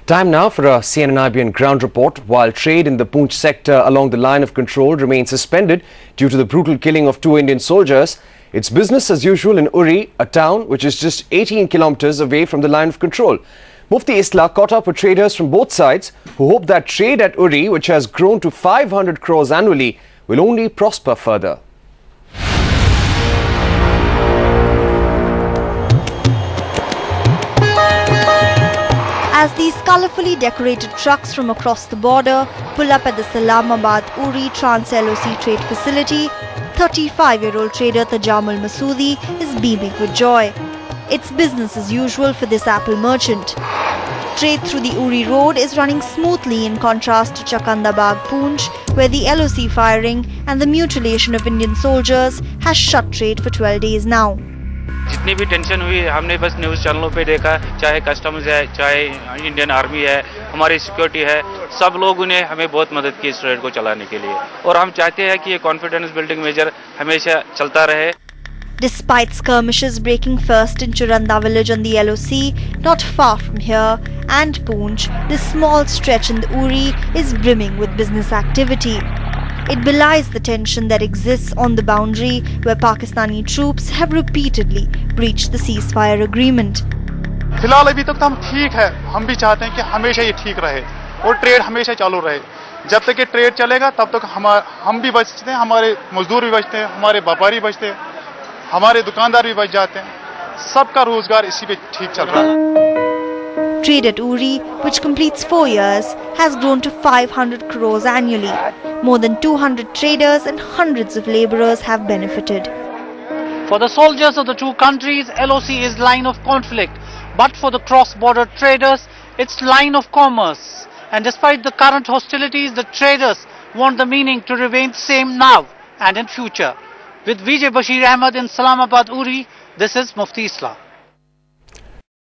Time now for a CNN-IBN ground report. While trade in the Poonch sector along the line of control remains suspended due to the brutal killing of 2 Indian soldiers, it's business as usual in Uri, a town which is just 18 kilometers away from the line of control. Mufti Islah caught up with traders from both sides who hope that trade at Uri, which has grown to 500 crores annually, will only prosper further. As these colourfully decorated trucks from across the border pull up at the Salamabad-Uri Trans-LOC trade facility, 35-year-old trader Tajamul Masoodi is beaming with joy. It's business as usual for this apple merchant. Trade through the Uri road is running smoothly in contrast to Chakandabag, Poonch, where the LOC firing and the mutilation of Indian soldiers has shut trade for 12 days now. जितनी भी tension हुई हमने बस news चैनलों पे देखा, चाहे customs है, चाहे इंडियन आर्मी है, हमारी सिक्योरिटी है, सब लोगों ने हमें बहुत मदद की इस ट्रेड को चलाने के लिए और हम चाहते हैं कि ये कॉन्फिडेंस बिल्डिंग मेजर हमेशा चलता रहे. Despite skirmishes breaking first in Churanda village on the LOC, not far from here, and Poonch, this small stretch in the Uri is brimming with business activity. It belies the tension that exists on the boundary where Pakistani troops have repeatedly breached the ceasefire agreement. फिलहाल अभी तक तो हम ठीक है, हम भी चाहते हैं कि हमेशा ये ठीक रहे और ट्रेड हमेशा चालू रहे. जब तक ये ट्रेड चलेगा तब तक हम भी बचते हैं, हमारे मजदूर भी बचते हैं, हमारे व्यापारी बचते हैं, हमारे दुकानदार भी बच जाते हैं. सबका रोजगार इसी पे ठीक चल रहा है. Trade at Uri, which completes 4 years, has grown to 500 crores annually. More than 200 traders and hundreds of labourers have benefited. For the soldiers of the two countries, LOC is line of conflict. But for the cross-border traders, it's line of commerce. And despite the current hostilities, the traders want the meaning to remain same now and in future. With Vijay Bashir Ahmed in Salamabad, Uri, this is Mufti Islah.